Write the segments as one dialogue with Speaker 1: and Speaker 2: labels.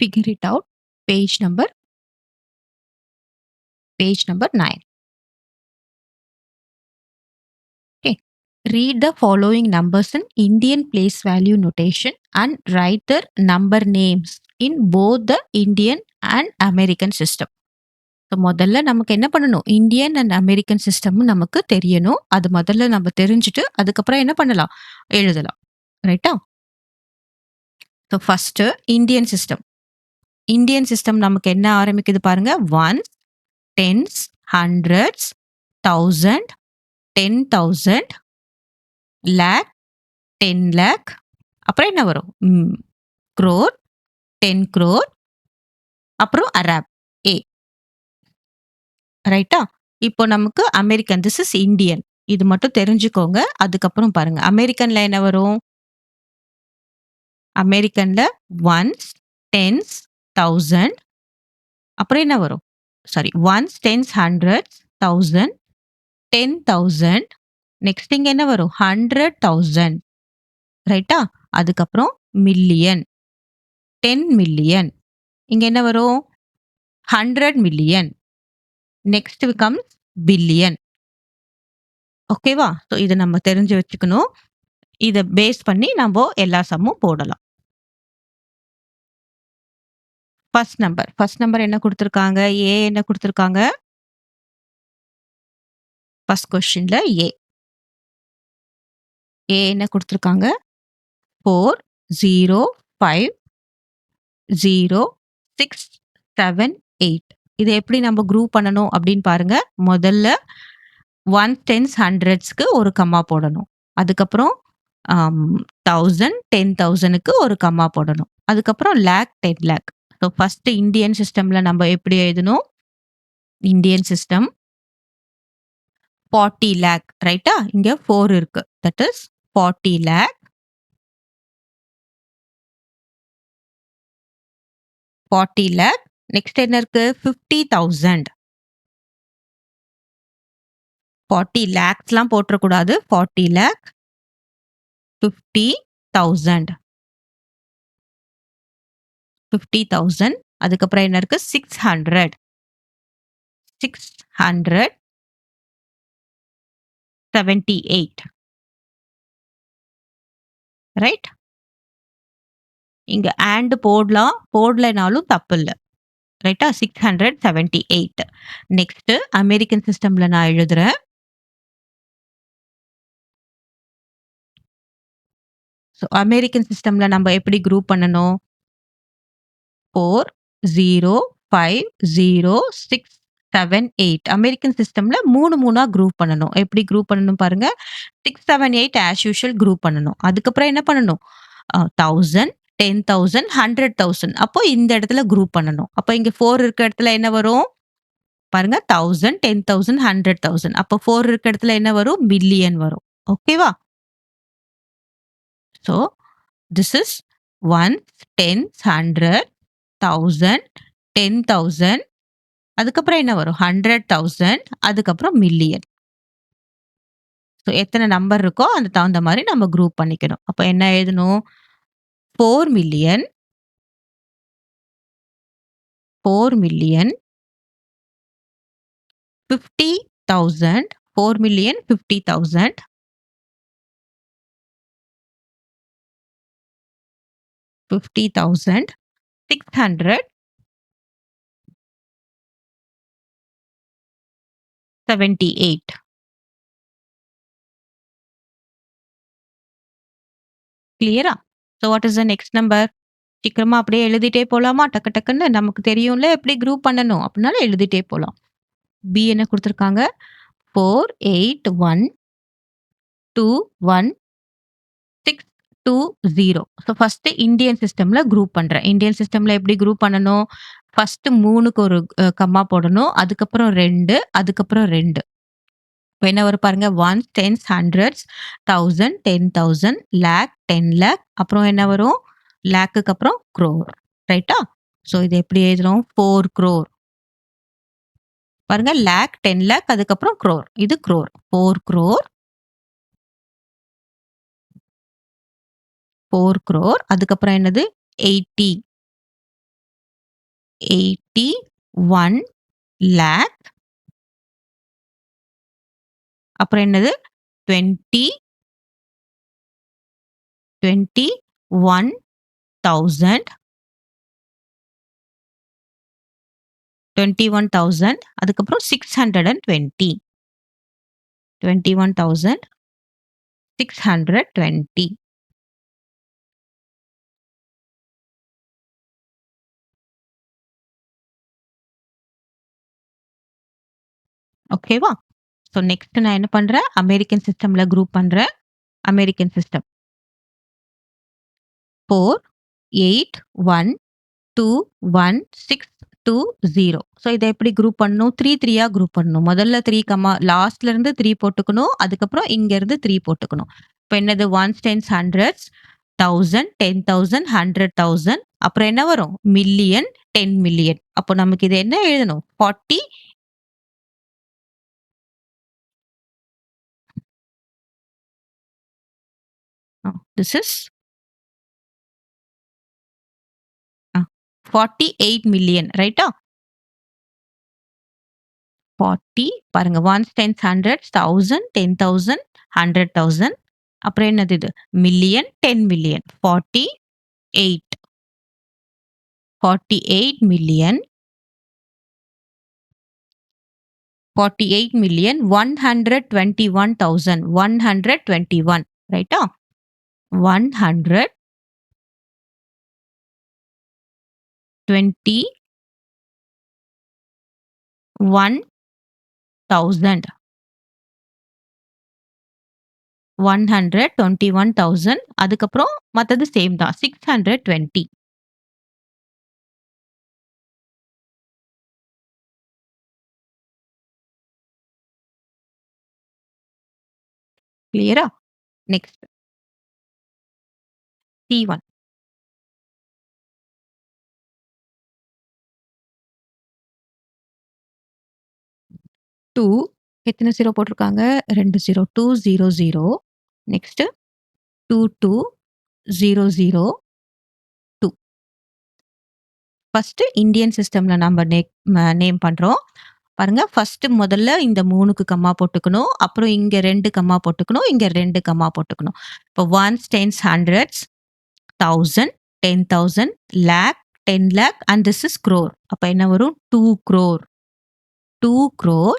Speaker 1: Figure it out. Page number 9. Okay. Read the following numbers in Indian place value notation and write their number names in both the Indian and American system. So முதல்ல நமக்கு என்ன பண்ணணும்? Indian and American சிஸ்டமும் நமக்கு தெரியணும். அது முதல்ல நம்ம தெரிஞ்சுட்டு அதுக்கப்புறம் என்ன பண்ணலாம்? எழுதலாம். ரைட்டா? So first Indian system. Indian system நமக்கு என்ன ஆரம்பிக்குது பாருங்க. Ones, tens, hundreds, 1000, 10,000, lakh, 10 lakh, அப்புறம் என்ன வரும்? crore, 10 crore, அப்புறம் அரப், ஏ. ரைட்டா? இப்போ நமக்கு அமெரிக்கன், திஸ் இஸ் இந்தியன். இது மட்டும் தெரிஞ்சுக்கோங்க. அதுக்கப்புறம் பாருங்க. அமெரிக்கன்ல என்ன வரும்? அமெரிக்கன்ல ஒன்ஸ், டென்ஸ், 1000, அப்புறம் என்ன வரும்? Sorry, ones, tens, hundreds, 1000, 10,000, next இங்க என்ன வரும்? 100,000. ரைட்டா? அதுக்கப்புறம் மில்லியன், 10 மில்லியன். இங்க என்ன வரும்? 100 மில்லியன். Next becomes billion. ஓகேவா? ஸோ இதை நம்ம தெரிஞ்சு வச்சுக்கணும். இதை பேஸ் பண்ணி நம்ம எல்லா சம்மும் போடலாம். ஃபர்ஸ்ட் நம்பர் என்ன கொடுத்துருக்காங்க? ஏ என்ன கொடுத்துருக்காங்க? ஃபர்ஸ்ட் கொஸ்டின்ல ஏ என்ன கொடுத்துருக்காங்க? 4 0 5 0 6 7 8. இதை எப்படி நம்ம குரூப் பண்ணணும் அப்படின்னு பாருங்க. முதல்ல 1 10s 100ஸ்க்கு ஒரு கம்மா போடணும். அதுக்கப்புறம் 1000 10,000க்கு ஒரு கம்மா போடணும். அதுக்கப்புறம் lakh 10 lakh. So first Indian சிஸ்டம்ல நம்ம எப்படி எழுதணும்? Indian system 40 lakh. ரைட்டா? இங்க 4 இருக்கு. That is 40 lakh. 40 lakh. Next என்ன இருக்கு? 50,000. 40 லேக்ஸ்லாம் போட்டுறக்கூடாது. 40 லேக், 50,000. 50,000. அதுக்கப்புறம் என்ன இருக்கு? 600. 678. ரைட்? இங்க and போடலாம், போடலைனாலும் தப்பு இல்லை. ரைட்டா? 678. நெக்ஸ்ட் அமெரிக்கன் சிஸ்டம்ல நான் எழுதுறேன். ஸோ அமெரிக்கன் சிஸ்டம்ல நம்ம எப்படி குரூப் பண்ணணும்? 4 0 5 0 6 7 8. அமெரிக்கன் சிஸ்டம்ல 3 குரூப் பண்ணணும். எப்படி குரூப் பண்ணணும் பாருங்க. 6 7 8 ஆஸ் யூஷுவல் குரூப் பண்ணணும். அதுக்கப்புறம் என்ன பண்ணணும்? 1000 10,000 100,000. அப்போ இந்த இடத்துல குரூப் பண்ணணும். அப்போ இங்க 4 இருக்க இடத்துல என்ன வரும்? பாருங்க, 1000 10,000 100,000. அப்போ 4 இருக்க இடத்துல என்ன வரும்? பில்லியன் வரும். ஓகேவா? So this is 1 10 100 1000 10,000. அதுக்கப்புறம் என்ன வரும்? 100,000. அதுக்கப்புறம் மில்லியன். ஸோ எத்தனை நம்பர் இருக்கோ அந்த தகுந்த மாதிரி நம்ம குரூப் பண்ணிக்கணும். அப்போ என்ன எழுதணும்? 4 மில்லியன் 50,000 4 மில்லியன் 50,000 50,000 678. கிளியரா? So what is the next number? சீக்கிரமா அப்படியே எழுதிட்டே போலாமா? டக்கு டக்குன்னு நமக்கு தெரியும்ல எப்படி குரூப் பண்ணணும். அப்படினால எழுதிட்டே போலாம். பி என்ன கொடுத்துருக்காங்க? 4 8 1 2 1 6 2 0. ஸோ ஃபர்ஸ்ட் இந்தியன் சிஸ்டம்ல குரூப் பண்றேன். இந்தியன் சிஸ்டம்ல எப்படி குரூப் பண்ணணும்? ஃபர்ஸ்ட் 3க்கு ஒரு கம்மா போடணும். அதுக்கப்புறம் 2, அதுக்கப்புறம் 2. இப்போ என்ன வரும் பாருங்க. 1 10s 100s 1000 10,000 லேக் 10 லேக். அப்புறம் என்ன வரும்? லேக்குக்கு அப்புறம் crore. ரைட்டா? ஸோ இது எப்படி எழுதுறோம்? 4 crore. பாருங்க, லேக் 10 லேக், அதுக்கப்புறம் crore. இது crore. 4 crore 4 crore. அதுக்கப்புறம் என்னது? 80. 81 lakh. அப்புறம் என்னது 20 21,000 21,000 அதுக்கப்புறம் 620 21,620. ஓகேவா? ஸோ நெக்ஸ்ட் நான் என்ன பண்றேன்? அமெரிக்கன் சிஸ்டம்ல குரூப் பண்றேன். American system 4 8 1 2 1 6 2 0. ஸோ இதை எப்படி குரூப் பண்ணணும்? 3 3யா குரூப் பண்ணணும். முதல்ல 3 கமா லாஸ்ட்ல இருந்து 3 போட்டுக்கணும். அதுக்கப்புறம் இங்க இருந்து 3 போட்டுக்கணும். இப்போ என்னது ஒன்ஸ் டென்ஸ் ஹண்ட்ரட்ஸ் 1000 10,000 100,000 அப்புறம் என்ன வரும்? Million 10 million. அப்போ நமக்கு இது என்ன எழுதணும்? 40 திஸ் இஸ் 48 மில்லியன் ரைட்டா? 40 பாருங்க ஒன்ஸ் டென்ஸ் ஹண்ட்ரட்ஸ் 1000 10,000 100,000 அப்புறம் என்னது இது? மில்லியன் 10 மில்லியன் 48 மில்லியன் 48 மில்லியன் 121,000 121 ரைட்டா? 121,000 அதுக்கப்புறம் மத்தது சேம் தான் 620. கிளியரா? நெக்ஸ்ட் C1 2 எத்தனை 0 போட்டிருக்காங்க? 2 0 200 நெக்ஸ்ட் 2200 2. ஃபர்ஸ்ட் இந்தியன் சிஸ்டம்ல நம்ம நேம் பண்றோம். பாருங்க ஃபர்ஸ்ட் முதல்ல இந்த 3க்கு கம்மா போட்டுக்கணும். அப்புறம் இங்க 2 கம்மா போட்டுக்கணும். இங்க 2 கம்மா போட்டுக்கணும். இப்போ once tens hundreds 1000 10,000 lakh 10 lakh and this is crore. அப்ப என்ன வரும்? 2 crore 2 crore.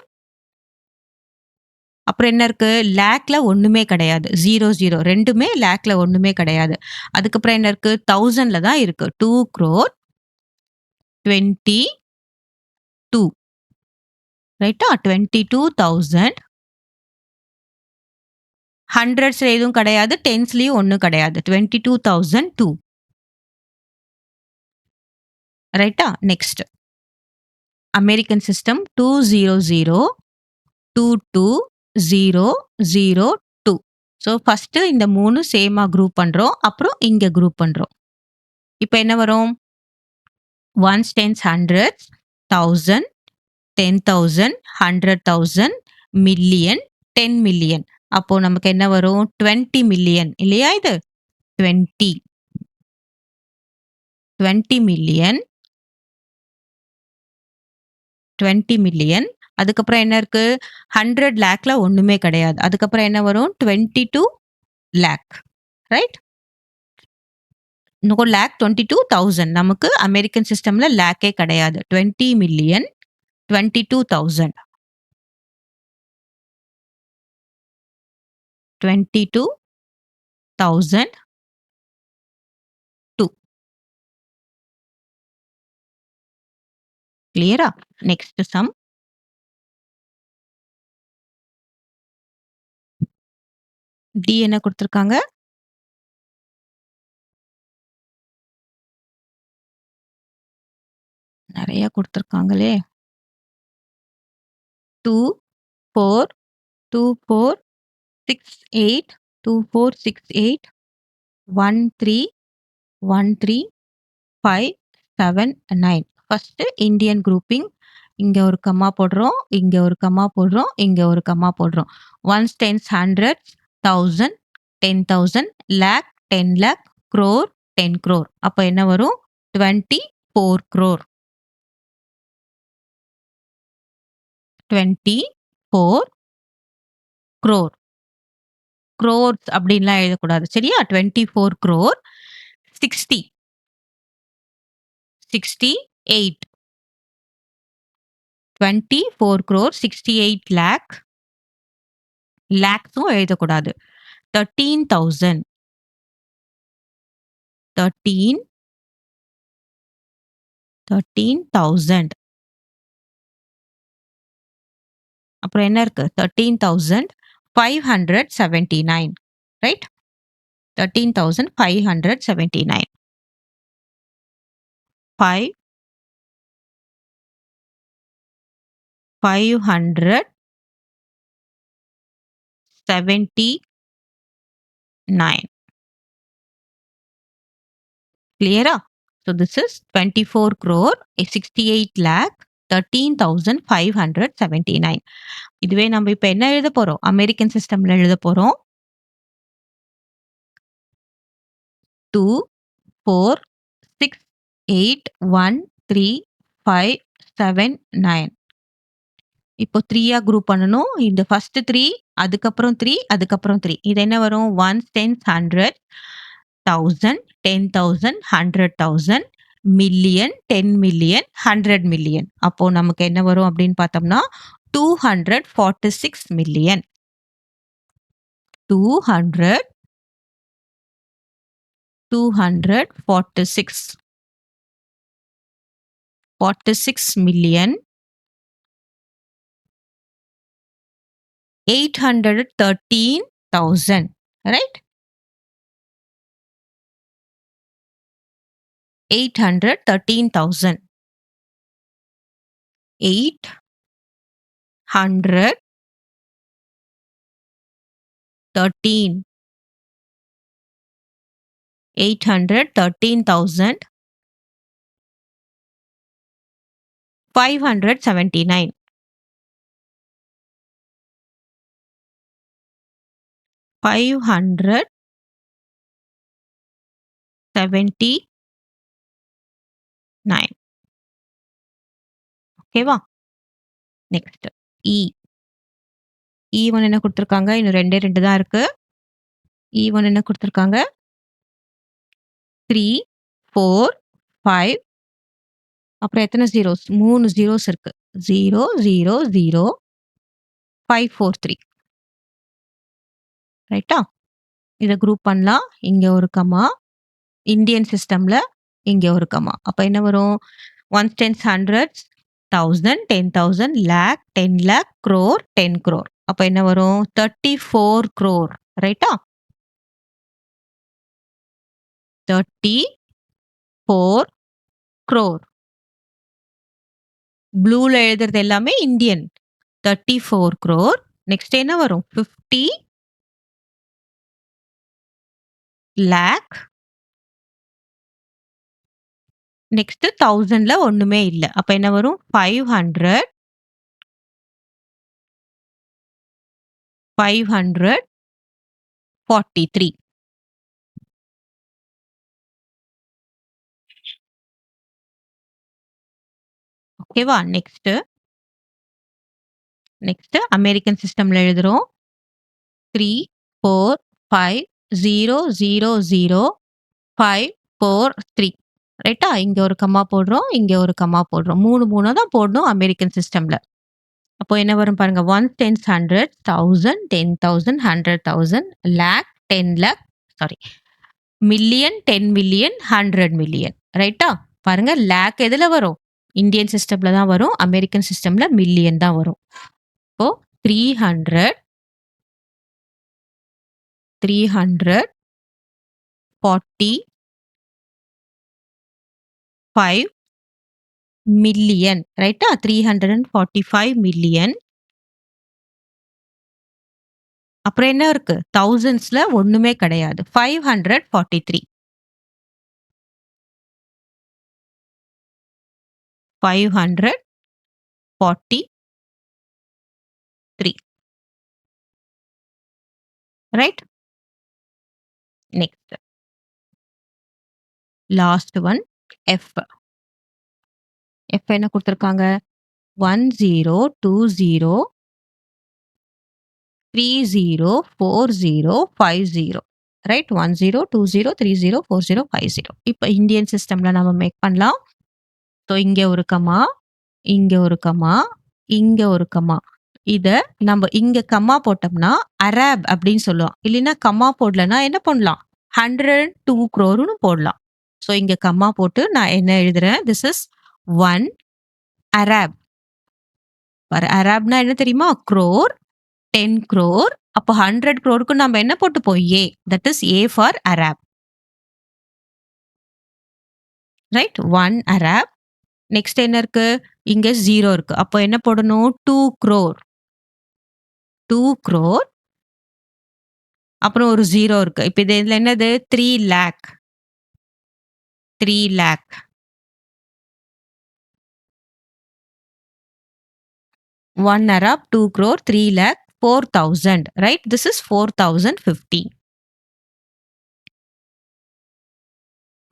Speaker 1: அப்புறம் என்ன இருக்கு? லேக்ல ஒண்ணுமே கிடையாது. 00 ரெண்டுமே லேக்ல ஒண்ணுமே கிடையாது. அதுக்கப்புறம் என்ன இருக்கு? 1000ல தான் இருக்கு. 2 crore 22 ரைட்டா? 22,000 ஹண்ட்ரட்ஸ்ல எதுவும் கிடையாது. டென்ஸ்லயும் ஒண்ணும் கிடையாது. 22,002 ரைட்டா? Next American system 200 22,002. So first இந்த 3 சேமா குரூப் பண்றோம். அப்புறம் இங்க குரூப் பண்றோம். இப்போ என்ன வரும்? Once tens hundreds 1000 10,000 100,000 million 10 million. அப்போ நமக்கு என்ன வரும்? 20 மில்லியன் இல்லையா? இது 20 மில்லியன் 20 மில்லியன். அதுக்கப்புறம் என்ன இருக்கு? 100 லேக்ல ஒண்ணுமே கிடையாது. அதுக்கப்புறம் என்ன வரும்? 22 லேக் ரைட்? இன்னும் லேக் 22,000. நமக்கு அமெரிக்கன் சிஸ்டம்ல லேக்கே கிடையாது. 20 மில்லியன் 22,000 22,002 கிளியரா? நெக்ஸ்ட் சம் டி என்ன கொடுத்திருக்காங்க? நிறைய கொடுத்திருக்காங்களே. 2 4 2 4 6 8 2 4 6 8 1 3 1 3 5 7 9. First Indian grouping. இங்க ஒரு கம்மா போடுறோம். இங்க ஒரு கம்மா போடுறோம். இங்க ஒரு கம்மா போடுறோம். Ones tens hundreds 1000 10,000 lakh 10 lakh crore 10 crore. அப்ப என்ன வரும்? 24 crore 24 crore. crores அப்படின்லாம் எழுதக்கூடாது. சரியா? 24 crore 60 68 24 crore 68 lakh lakhஸும் எழுதக்கூடாது. 13,000 13 13,000 அப்புறம் என்ன இருக்கு? 13,579 right? 13,579 5 579 clear-ஆ? So this is 24 crore 68 lakh 13,579. இதுவே நம்ம இப்ப என்ன எழுத போறோம்? அமெரிக்கன் சிஸ்டம்ல எழுத போறோம். 2 4 6 8 1 3 5 7 9 இப்போ 3யா குரூப் பண்ணணும். இந்த ஃபர்ஸ்ட் 3 அதுக்கப்புறம் 3 அதுக்கப்புறம் 3 இது என்ன வரும்? 1s 10s 100 1000 10,000 100,000 million 10 million 100 million அப்போ நமக்கு என்ன வரும் அப்படின்னு பார்த்தோம்னா 246 மில்லியன் 200 246 46 மில்லியன் 813,000 right 813,000 813 813,579 579 ஓகேவா? நெக்ஸ்ட் இ ஒன் என்ன கொடுத்துருக்காங்க? இன்னும் 2 தான் இருக்கு. ஒன் என்ன கொடுத்துருக்காங்க? 3 4 5 அப்புறம் எத்தனை ஜீரோஸ்? 3 ஜீரோஸ் இருக்கு. 0 0 0 5 4 3 ரைட்டா? இத குரூப் பண்ணலாம். இங்க ஒரு கமா. இந்தியன் சிஸ்டம்ல இங்க ஒரு கமா. அப்ப என்ன வரும்? 1s 10s 100s 1000 10,000 lakh 10 lakh crore 10 crore அப்ப என்ன வரும்? 34 crore ரைட்டா? 34 crore ப்ளூல எழுதுறது எல்லாமே இந்தியன் 34 crore நெக்ஸ்ட் என்ன வரும்? 50 lakh நெக்ஸ்ட் 1000ல ஒண்ணுமே இல்ல. அப்ப என்ன வரும்? 543 ஓகேவா? நெக்ஸ்ட் அமெரிக்கன் சிஸ்டம்ல எழுதுறோம். 3 4 5 0 0 0 5 4 3 ரைட்டா? இங்க ஒரு கமா போடுறோம். இங்க ஒரு கமா போடுறோம். 3 தான் போடணும் அமெரிக்கன் சிஸ்டம்ல. அப்போ என்ன வரும் பாருங்க. 1s 10s 100 1000 10,000 100,000 lakh 10 lakh sorry million 10 million 100 million ரைட்டா? பாருங்க லேக் எதுல வரும்? இந்தியன் சிஸ்டம்ல தான் வரும். அமெரிக்கன் சிஸ்டம்ல மில்லியன் தான் வரும். இப்போ 300 345 மில்லியன் ரைட்டா? 345 மில்லியன் அப்புறம் என்ன இருக்கு? தௌசண்ட்ஸ்ல ஒண்ணுமே கிடையாது. 543 543 right? Next last one F. F என்ன குடுத்திருக்காங்க? 1020 304050. ரைட்? 1020 304050. இப்ப இந்தியன் சிஸ்டம்ல நம்ம மேக் பண்ணலாம். ஸோ இங்க ஒரு கமா, இங்க ஒரு கமா, இங்க ஒரு கமா. இத நம்ம இங்க கமா போட்டோம்னா அரேப் அப்படின்னு சொல்லுவோம். இல்லைன்னா கமா போடலன்னா என்ன பண்ணலாம்? 102 crore போடலாம். ஸோ இங்க கமா போட்டு நான் என்ன எழுதுறேன்? This is 1 Arab. அரேப்னா என்ன தெரியுமா? crore, 10 crore. அப்போ 100 crore நம்ம என்ன போட்டுப்போம்? A. That is A for Arab. Right? 1 Arab. Next என்ன இருக்கு? இங்க 0 இருக்கு. அப்போ என்ன போடணும்? 2 crore. 2 crore. அப்புறம் ஒரு 0 இருக்கு. இப்ப இதுல என்னது? 3 lakh. 3 lakh. 1 Arab, 2 crore, 3 lakh, 4,000. Right? This is 4,050.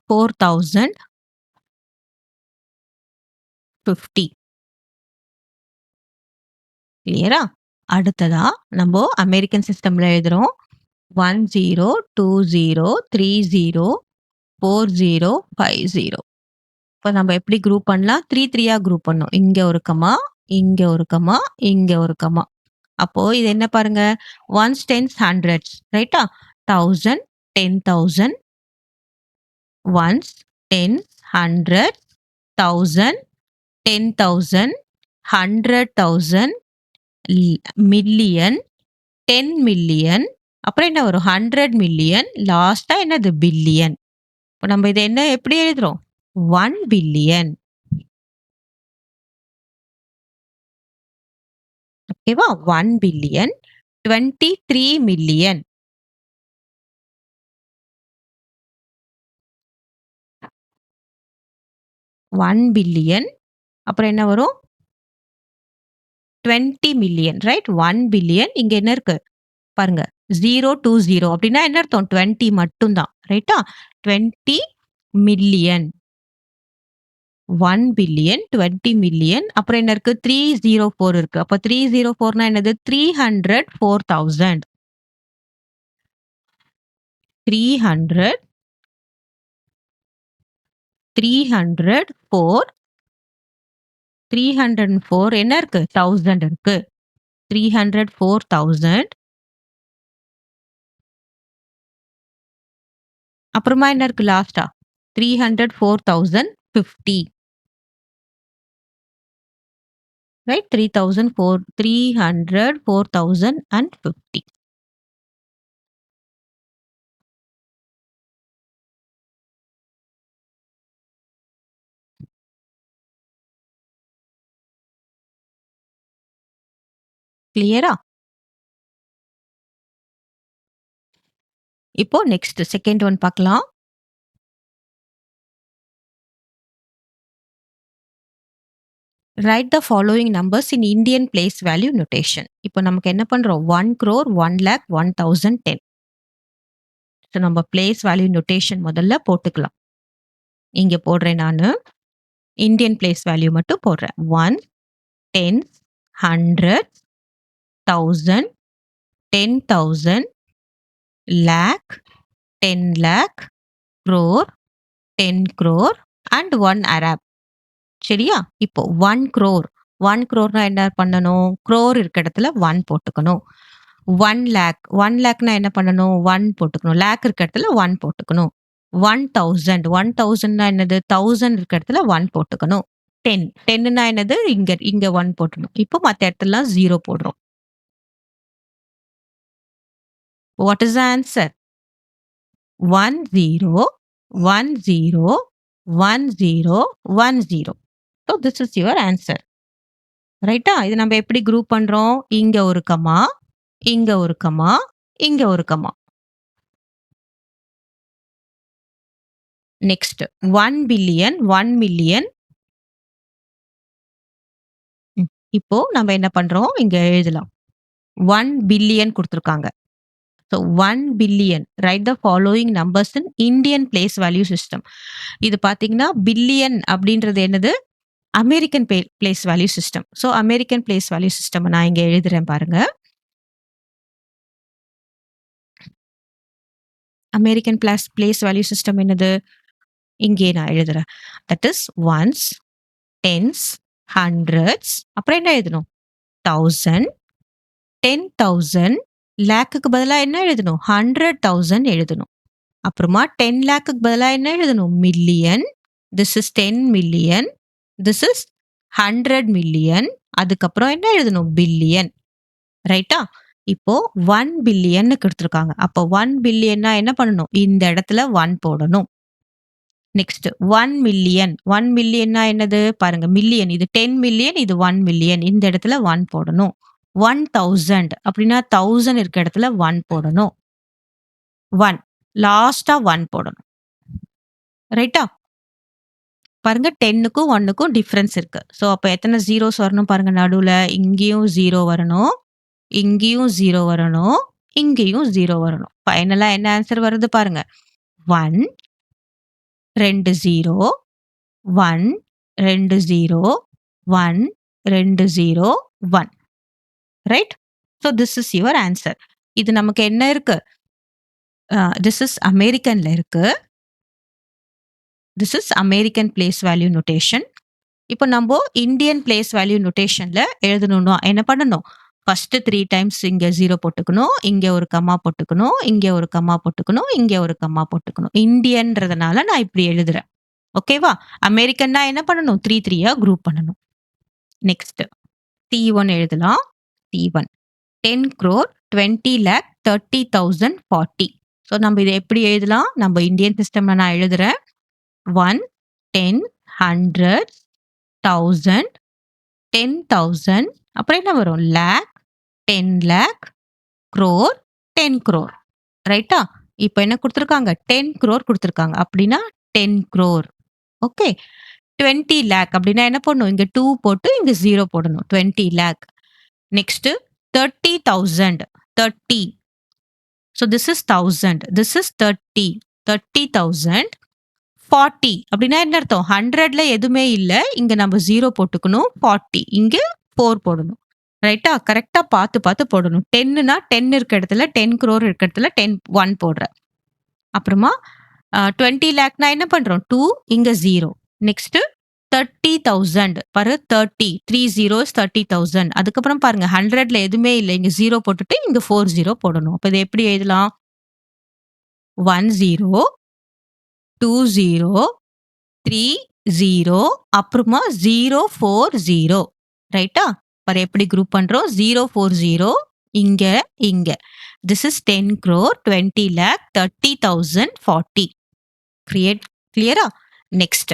Speaker 1: 4,050. கிளியரா? அடுத்ததா நம்ம அமெரிக்கன் சிஸ்டம்ல எழுதுறோம். 1020304050. இப்ப நம்ம எப்படி குரூப் பண்ணலாம்? 3 3யா குரூப் பண்ணணும். இங்க ஒரு கமா, இங்க ஒரு கமா, இங்க ஒரு கமா. அப்போ இது என்ன பாருங்க? Ones, tens, hundreds. ரைட்டா? 1000, 10,000, ones, tens, hundred, 1000, 10,000, 100,000, million, 10 million, அப்புறம் என்ன வரும்? 100 மில்லியன், லாஸ்ட்டா என்னது? பில்லியன். இப்ப நம்ம இத என்ன எப்படி எழுதுறோம்? 1 பில்லியன். ஓகேவா? 1 பில்லியன், 23 மில்லியன். 1 பில்லியன், அப்புறம் என்ன வரும்? 20 மில்லியன். ரைட்? 1 பில்லியன். இங்க என்ன இருக்கு? பாருங்க. 020 அப்படின்னா என்ன அர்த்தம்? 20 மட்டும் தான். ரைட்டா? 20 மில்லியன். 1 billion, 20 million. அப்புறம் என்ன இருக்கு? 304 இருக்கு. அப்ப 304னா என்னது? 304,000. 300, 304, 304 என்ன இருக்கு? 1000 இருக்கு. 304,000. அப்புறமா என்ன இருக்கு லாஸ்ட்டா? 304,050. ரைட்? 304,050. கிளியரா? இப்போ நெக்ஸ்ட் செகண்ட் ஒன் பார்க்கலாம். Right the following numbers in Indian place value notation. இப்போ நமக்கு என்ன பண்றோம்? 1 crore, 1 lakh, 1,010. ஸோ நம்ம பிளேஸ் வேல்யூ நோட்டேஷன் முதல்ல போட்டுக்கலாம். இங்க போடுறேன் நானு. இந்தியன் பிளேஸ் வேல்யூ மட்டும் போடுறேன். 1, 10, 100, 1000, 10,000, lakh, 10 lakh, crore, 10 crore and 1 Arab. சரியா? இப்போ 1 crore. 1 crore என்ன பண்ணணும்? crore இருக்க இடத்துல 1 போட்டுக்கணும். 1 lakh. 1 lakhனா என்ன பண்ணணும்? 1 போட்டுக்கணும். lakh இருக்க இடத்துல 1 போட்டுக்கணும். 1,000. 1,000னா என்னது? 1000 இருக்க இடத்துல 1 போட்டுக்கணும். 10. 10னா என்னது? இங்க 1 போட்டுக்கணும். இப்போ மத்த இடத்துலலாம் 0 போடுறோம். What is the answer? 10, 10, 10, 10. So this is your answer. ரைட்டா? இது நம்ம எப்படி குரூப் பண்றோம்? இங்க ஒரு கமா, இங்க ஒரு கமா, இங்க ஒரு கமா. Next 1 billion, 1 million. இப்போ நம்ம என்ன பண்றோம்? இங்க எழுதலாம். 1 பில்லியன் குடுத்துருக்காங்க. So 1 billion. Right the following numbers in Indian place value system. இது பார்த்தீங்கன்னா பில்லியன் அப்படின்றது என்னது? American place value system. So American place value system நான் இங்க எழுதுறேன் பாருங்க. அமெரிக்கன் பிளேஸ் வேல்யூ சிஸ்டம் என்னது? இங்கே நான் எழுதுறேன். That is ones, tens, hundreds, அப்புறம் என்ன எழுதணும்? 1000, 10,000, லேக்குக்கு பதிலா என்ன எழுதணும்? 100,000 எழுதணும். அப்புறமா 10 லேக்குக்கு பதிலா என்ன எழுதணும்? Million. This is 10 million. This is 100 million. அதுக்கப்புறம் என்ன எழுதணும்? பில்லியன். ரைட்டா? இப்போ 1 பில்லியன் கொடுத்துருக்காங்க. அப்போ 1 பில்லியன்னா என்ன பண்ணணும்? இந்த இடத்துல 1 போடணும். Next 1 million. 1 மில்லியன்னா என்னது? பாருங்க, மில்லியன். இது 10 மில்லியன், இது 1 மில்லியன். இந்த இடத்துல 1 போடணும். 1000 அப்படின்னா 1000 இருக்க இடத்துல 1 போடணும். 1 லாஸ்டா 1 போடணும். ரைட்டா? பாருங்க, 10க்கும் 1க்கும் டிஃபரன்ஸ் இருக்கு. ஸோ அப்போ எத்தனை ஜீரோஸ் வரணும் பாருங்க நடுவுல. இங்கேயும் 0 வரணும், இங்கேயும் 0 வரணும், இங்கேயும் 0 வரணும். ஃபைனலா என்ன ஆன்சர் வருது பாருங்க. 1 2 0 1 2 0 1 2 0 1. Right? So this is your answer. இது நமக்கு என்ன இருக்கு? திஸ் இஸ் அமெரிக்கன்ல இருக்கு. This is American place value notation. இப்போ நம்ம இந்தியன் பிளேஸ் வேல்யூ நோட்டேஷன்ல எழுதணும்னா என்ன பண்ணணும்? ஃபர்ஸ்ட் 3 டைம்ஸ் இங்க 0 போட்டுக்கணும், இங்க ஒரு கம்மா போட்டுக்கணும், இங்க ஒரு கம்மா போட்டுக்கணும், இங்க ஒரு கம்மா போட்டுக்கணும். இந்தியன்றதுனால நான் இப்படி எழுதுறேன். ஓகேவா? அமெரிக்கன்னா என்ன பண்ணணும்? 3 3யா குரூப் பண்ணணும். நெக்ஸ்ட் T1 எழுதலாம். T1 10 crore 20 lakh 30,000 40. ஸோ நம்ம இதை எப்படி எழுதலாம்? நம்ம இந்தியன் சிஸ்டம்ல நான் எழுதுறேன். 1 10 100 1000 10,000, அப்புறம் என்ன வரும்? Lakh, 10 lakh, crore 10 crore. ரைட்டா? இப்போ என்ன கொடுத்துருக்காங்க? 10 crore கொடுத்துருக்காங்க. அப்படின்னா 10 crore. ஓகே. 20 லேக் அப்படின்னா என்ன பண்ணணும்? இங்க 2 போட்டு இங்க 0 போடணும். 20 lakh. Next 30,000 30. So this is 1000. This is 30. 30,000 40 அப்படின்னா என்ன அர்த்தம்? 100ல எதுவுமே இல்லை, இங்க நம்ம 0 போட்டுக்கணும். 40 இங்க 4 போடணும். ரைட்டா? கரெக்டா பார்த்து பார்த்து போடணும். 10னா 10 இருக்க இடத்துல 10 crore இருக்க இடத்துல 10 1 போடுறேன். அப்புறமா 20 லேக்னா என்ன பண்றோம்? 2 இங்க 0. நெக்ஸ்ட் 30,000 பாரு, 30 3 zeros 30,000. அதுக்கப்புறம் பாருங்க, 100ல எதுவுமே இல்லை, இங்க 0 போட்டுட்டு இங்க 4 0 போடணும். அப்ப இதை எப்படி எழுதலாம்? 1 0 2 0 3 0 அப்புறமா 0 4 0. ரைட்டா? பாரு எப்படி குரூப் பண்றோம்? 0 4 0 இங்க இங்க. This is 10 crore 20 lakh 30,000 40. கிளியரா? நெக்ஸ்ட்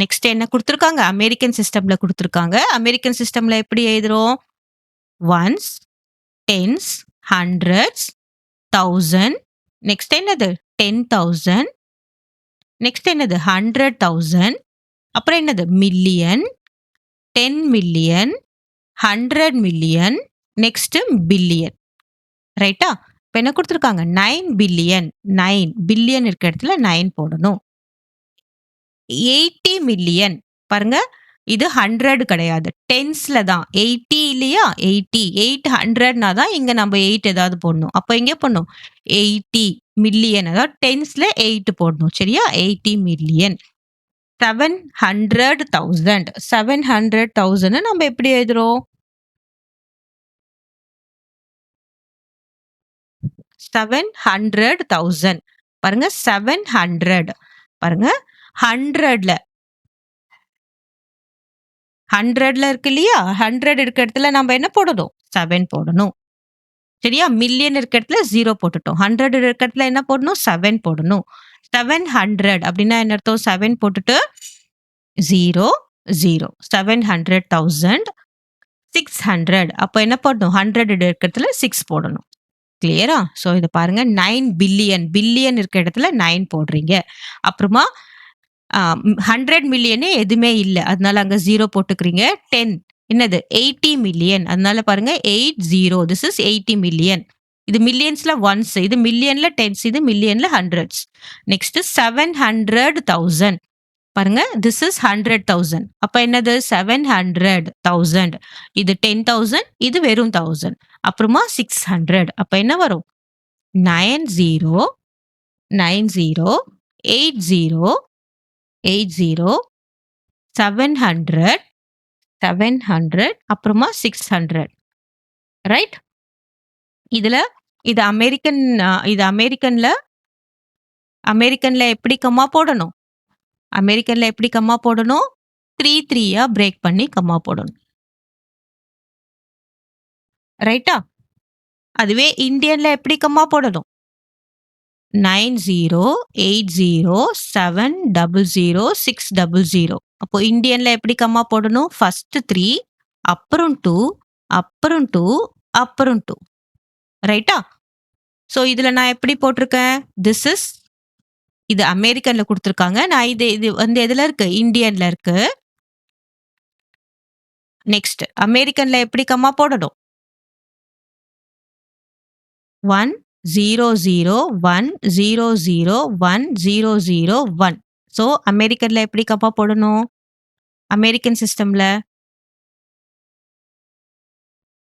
Speaker 1: நெக்ஸ்ட் என்ன கொடுத்துருக்காங்க? அமெரிக்கன் சிஸ்டம்ல கொடுத்துருக்காங்க. அமெரிக்கன் சிஸ்டம்ல எப்படி எழுதுறோம்? Once, tens, hundreds, 1000. நெக்ஸ்ட் என்னது? 10,000. நெக்ஸ்ட் என்னது? 100,000. அப்புறம் என்னது? Million, 10 million, 100 million, next billion. ரைட்டா? இப்போ என்ன கொடுத்துருக்காங்க? 9 பில்லியன். 9 பில்லியன் இருக்க இடத்துல 9 போடணும். 80 மில்லியன். பாருங்க, இது 100 கிடையாது, டென்ஸ்ல தான். 80 இல்லையா? 80 800னா தான் இங்க நம்ம 8 ஏதாவது போடணும். அப்போ இங்க போடணும் 80 மில்லியன், அதாவது டென்ஸ்ல 8 போடணும். சரியா? 80 மில்லியன். 700,000. 700,000 நம்ம எப்படி எழுதுறோம்? 700,000. பாருங்க, 700. பாருங்க, 100ல இருக்கு இல்லையா? 100 இருக்க இடத்துல நம்ம என்ன போடணும்? 7 போடணும். சரியா? மில்லியன் இருக்க இடத்துல 0 போட்டுட்டோம். 100 இருக்க இடத்துல என்ன போடணும்? 7 போடணும். 700 அப்படின்னா என்ன அர்த்தம்? 7 போட்டுட்டு 0 0. 700,000 600. அப்போ என்ன போடணும்? 100 இருக்க இடத்துல 6 போடணும். கிளியரா? ஸோ இதை பாருங்க, 9 பில்லியன். பில்லியன் இருக்க இடத்துல 9 போடுறீங்க. அப்புறமா 100 மில்லியனே எதுவுமே இல்லை, அதனால அங்க 0 போட்டுக்கிறீங்க. 10 என்னது? 80 மில்லியன். அதனால பாருங்க 80. This is 80 million. இது மில்லியன்ஸ்ல ஒன்ஸ், இது மில்லியன்ல டென்ஸ், இது மில்லியன்ல ஹண்ட்ரட்ஸ். நெக்ஸ்ட் 700,000. பாருங்க, திஸ் இஸ் 100,000. அப்ப என்னது 700,000. இது 10,000, இது வெறும் 1000. அப்புறமா 600. அப்ப என்ன வரும்? 90, 90, 80, 80, 700, 700, அப்புறமா 600. ரைட்? இதுல இது அமெரிக்கன் இது அமெரிக்கன்ல அமெரிக்கன்ல எப்படி கம்மா போடணும்? அமெரிக்கன்ல எப்படி கம்மா போடணும்? 3 3யா பிரேக் பண்ணி கம்மா போடணும். ரைட்டா? அதுவே இந்தியன்ல எப்படி கம்மா போடணும்? 90, 80, 700, 600. அப்போ இந்தியன்ல எப்படி கம்மா போடணும்? ஃபர்ஸ்ட் 3, அப்புறம் 2, அப்புறம் 2, அப்புறம் 2. ரைட்டா? ஸோ இதுல நான் எப்படி போட்டிருக்கேன்? திஸ் இஸ் இது அமெரிக்கன்ல குடுத்துருக்காங்க. நான் இது இது வந்து எதுல இருக்கு? இந்தியன்ல இருக்கு. நெக்ஸ்ட் அமெரிக்கன்ல எப்படி கம்மா போடணும்? 1 0 0 1 0 0 1 0 0 1. ஸோ அமெரிக்கன்ல எப்படி கம்மா போடணும்? அமெரிக்கன் சிஸ்டம்ல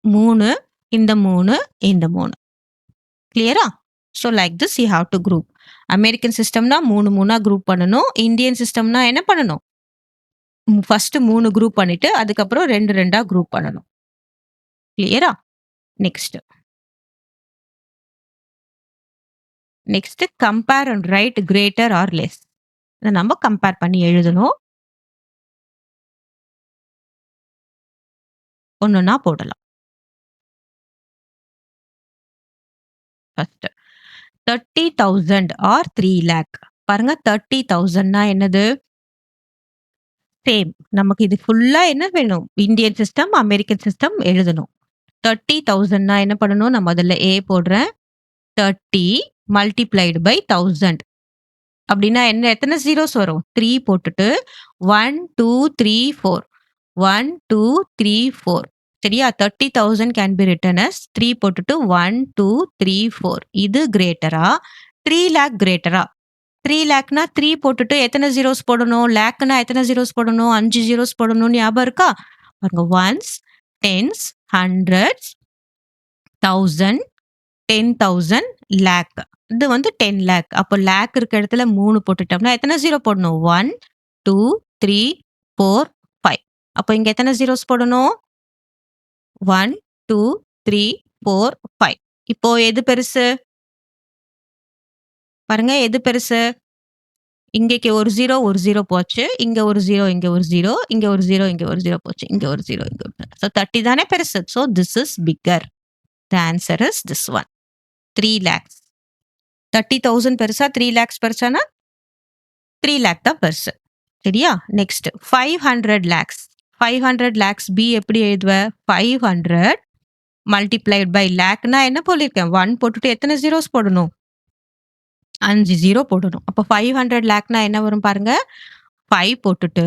Speaker 1: 3, இந்த 3, இந்த 3. கிளியரா? So like this you have to group. American சிஸ்டம்னா 3 3ஆ குரூப் பண்ணணும். இந்தியன் சிஸ்டம்னா என்ன பண்ணணும்? ஃபர்ஸ்ட் 3 குரூப் பண்ணிட்டு அதுக்கப்புறம் 2 2ஆ குரூப் பண்ணணும். கிளியரா? Next. Next compare and write greater or less. இத நம்ம கம்பேர் பண்ணி எழுதணும். ஒன்னொன்னா போடலாம். First 30,000 or 3 lakh. பாருங்க 30,000னா என்னது? சேம். நமக்கு இது ஃபுல்லா என்ன வேணும்? இந்தியன் சிஸ்டம், அமெரிக்கன் சிஸ்டம் எழுதணும். 30,000னா என்ன பண்ணணும்? நான் முதல்ல A போடுறேன். 30 மல்டிப்ளைடு பை 1000. அப்படின்னா என்ன எத்தனை ஜீரோஸ் வரும்? 3 போட்டுட்டு 1 2 3 4. 1 2 3 4. சரியா? 30,000 கேன் பி ரிட்டன் as 3 போட்டுட்டு 1 2 3 4. இது கிரேட்டரா? 3 lakh கிரேட்டரா? 3 லேக்னா 3 போட்டுட்டு எத்தனை ஜீரோஸ் போடணும்? லேக்னா எத்தனை ஜீரோஸ் போடணும்? 5 ஜீரோஸ் போடணும்னு ஞாபகம் இருக்கா? பாருங்க ஒன்ஸ், டென்ஸ், ஹண்ட்ரட்ஸ், 1000, 10,000, லேக். இது வந்து 10 லேக். அப்போ லேக் இருக்க இடத்துல 3 போட்டுட்டோம்னா எத்தனை ஜீரோ போடணும்? 1 2 3 4 5. அப்போ இங்க எத்தனை ஜீரோஸ் போடணும்? 1 2 3 4 5. இப்போ எது பெருசு? பாருங்க எது பெருசு? இங்கேக்கு ஒரு 0 ஒரு 0 போச்சு. இங்க ஒரு 0 இங்க ஒரு 0 இங்க ஒரு 0 இங்க ஒரு 0 போச்சு. இங்க ஒரு 0 இங்க ஒரு 0. So 30 தானே பெருசு. So this is bigger. The answer is this one. 3 lakhs. 30,000 பெருசா 3 lakhs பெருசானா 3 lakh தான் பெருசு. சரியா? Next 500 lakhs. 500 lakhs B எப்படி எழுதுவ? 500 மல்டிப்ளைட் பை லேக்னா என்ன போலிருக்கேன்? 1 போட்டுட்டு எத்தனை ஜீரோஸ் போடணும்? 5 ஜீரோ போடணும். அப்போ 500 லேக்னா என்ன வரும் பாருங்க. 5 போட்டுட்டு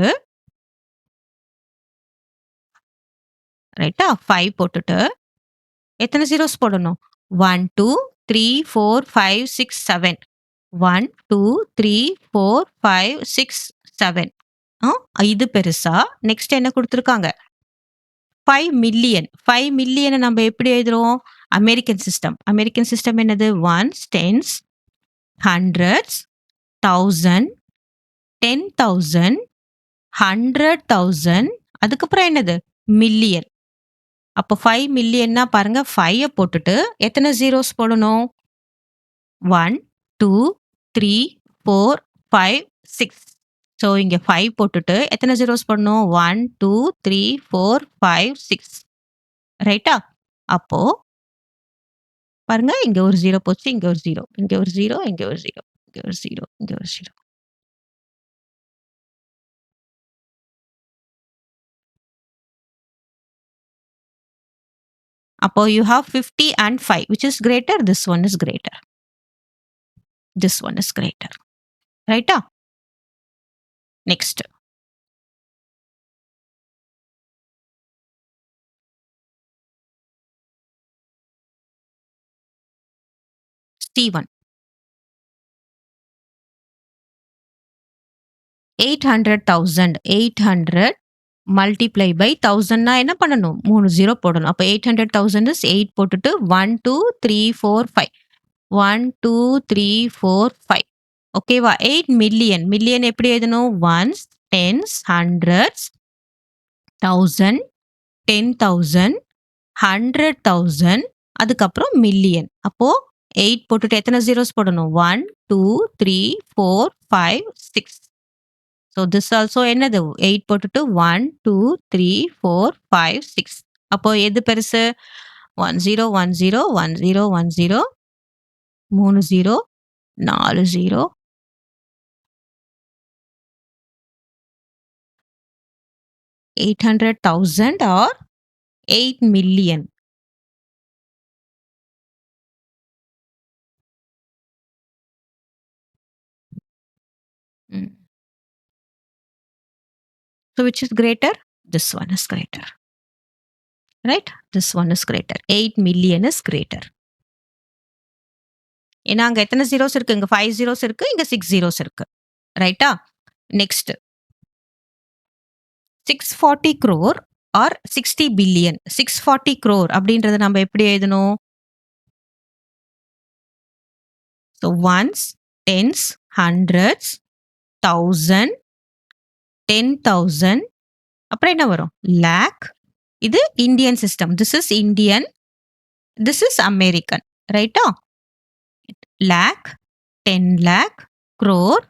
Speaker 1: ரைட்டா? 5 போட்டுட்டு எத்தனை ஜீரோஸ் போடணும்? 1 2 3 4 5 6 7. 1 2 3 4 5 6 7. இது பெருசா? நெக்ஸ்ட் என்ன குடுத்துருக்காங்க? 5 மில்லியன். 5 மில்லியன நம்ம எப்படி எழுதுறோம்? American system. அமெரிக்கன் சிஸ்டம் என்னது? Ones, tens, hundreds, 1000, 10,000, 100,000. அதுக்கப்புறம் என்னது? மில்லியன். அப்போ 5 மில்லியன்னா பாருங்க 5 போட்டுட்டு எத்தனை ஜீரோஸ் போடணும்? 1 2 3 4 5 6. ஸோ இங்க 5 போட்டுட்டு எத்தனை ஜீரோஸ் போடணும்? 1 2 3 4 5 6. ரைட்டா? அப்போ பாருங்க இங்க ஒரு 0 போச்சு, இங்க ஒரு 0, இங்க ஒரு 0, இங்க ஒரு 0, இங்க ஒரு 0, இங்க ஒரு 0. அப்போ you have 50 and 5. Which is greater? This one is greater. This one is greater. ரைட்டா? நெக்ஸ்ட். C1. 800,000. 800 multiply by 1000 னா என்ன பண்ணணும்? 3 0 போடணும். அப்ப 800,000 is 8 போட்டுட்டு 1, 2, 3, 4, 5. 1, 2, 3, 4, 5. ஓகேவா? 8 மில்லியன். மில்லியன் எப்படி எழுதணும்? ஒன்ஸ், டென்ஸ், ஹண்ட்ரட்ஸ், 1000, 10,000, 100,000, அதுக்கப்புறம் மில்லியன். அப்போ 8 போட்டுட்டு எத்தனை ஜீரோஸ் போடணும்? 1, 2, 3, 4, 5, 6. ஸோ திஸ் ஆல்சோ என்னது? 8 போட்டுட்டு 1, 2, 3, 4, 5, 6. அப்போ எது பெருசு? 10, 10, 10, 10, 3 0, 4 0, 800,000 or 8 million. Mm. So which is greater? This one is greater. Right? This one is greater. 8 million is greater. ஏன்னா அங்க எத்தனை ஜீரோஸ் இருக்கு? இங்க 5 ஜீரோஸ் இருக்கு, இங்க 6 ஜீரோஸ் இருக்கு. ரைட்டா? Next 640 crore or 60 billion. 640 crore அப்படின்றத நம்ம எப்படி எழுதணும்? ஸோ ஒன்ஸ், டென்ஸ், ஹண்ட்ரட்ஸ், 1000, 10,000, அப்புறம் என்ன வரும்? லேக். இது Indian system. This is Indian, this is American. ரைட்டா? லேக், 10 லேக், crore,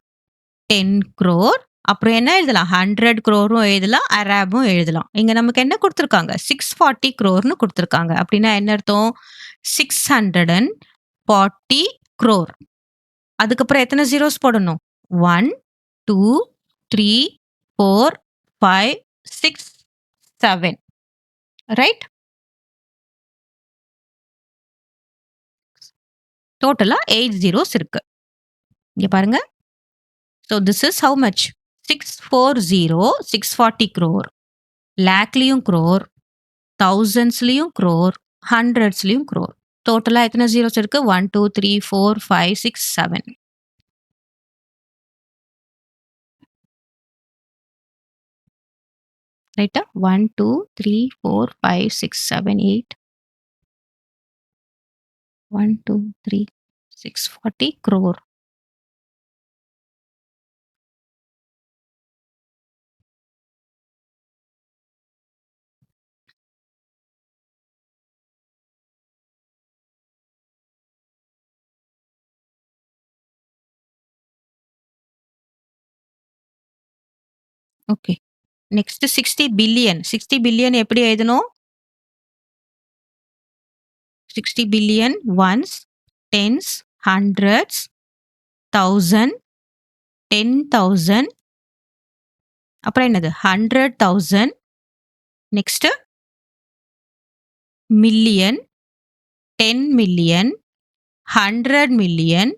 Speaker 1: 10 crore, அப்புறம் என்ன எழுதலாம்? 100 crore-ம் எழுதலாம், அரபும் எழுதலாம். இங்க நமக்கு என்ன கொடுத்துருக்காங்க? 640 crore-னு கொடுத்துருக்காங்க. அப்படின்னா என்ன அர்த்தம்? 640 crore. அதுக்கப்புறம் எத்தனை ஜீரோஸ் போடணும்? 1, 2, 3, 4, 5, 6, 7. ரைட்? டோட்டலா 8 ஜீரோஸ் இருக்கு. இங்க பாருங்க. So this is how much? 640, 640 crore. லேக்லயும் crore, தௌசண்ட்ஸ்லயும் crore, ஹண்ட்ரட்ஸ்லயும் crore. டோட்டலா எத்தனை ஜீரோஸ் இருக்கு? 1, 2, 3, 4, 5, 6, 7. ரைட்டா? 1, 2, 3, 4, 5, 6, 7, 8. 1, 2, 3, 640 crore. Okay. Next 60 billion. 60 billion எப்படி எழுதணும்? 60 பில்லியன் ஒன்ஸ், டென்ஸ், ஹண்ட்ரட்ஸ், 1000, 10,000, அப்புறம் என்னது? 100,000. Next million, 10 million, 100 million.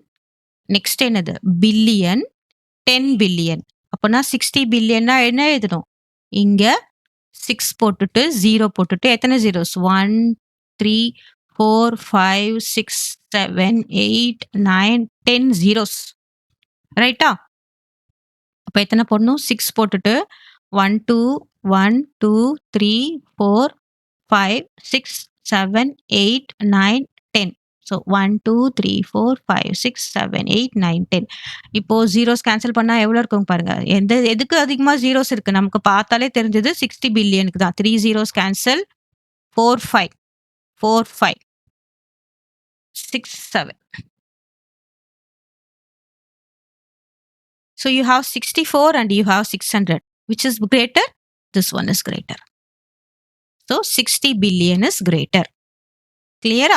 Speaker 1: Next என்னது? Billion, 10 billion. அப்போனா 60 பில்லியன்னா என்ன எழுதணும்? இங்க 6 போட்டுட்டு 0 போட்டுட்டு எத்தனை ஜீரோஸ்? 1, 3, 4, 5, 6, 7, 8, 9, 10 ஜீரோஸ். ரைட்டா? அப்ப எத்தனை போடணும்? 6 போட்டுட்டு 1, 2, 1, 2, 3, 4, 5, 6, 7, 8, 9, 10. ஸோ 1, 2, 3, 4, 5, 6, 7, 8, 9, 10. இப்போ ஜீரோஸ் கேன்சல் பண்ணா எவ்வளோ இருக்கும் பாருங்க. எதுக்கு அதிகமா ஜீரோஸ் இருக்கு? நமக்கு பார்த்தாலே தெரிஞ்சது 60 பில்லியனுக்கு தான். 3 zeros cancel, 4, 5, 4, 5, 6, 7. So you have 64 and you have 600. Which is greater? This one is greater. So 60 billion is greater. Clear?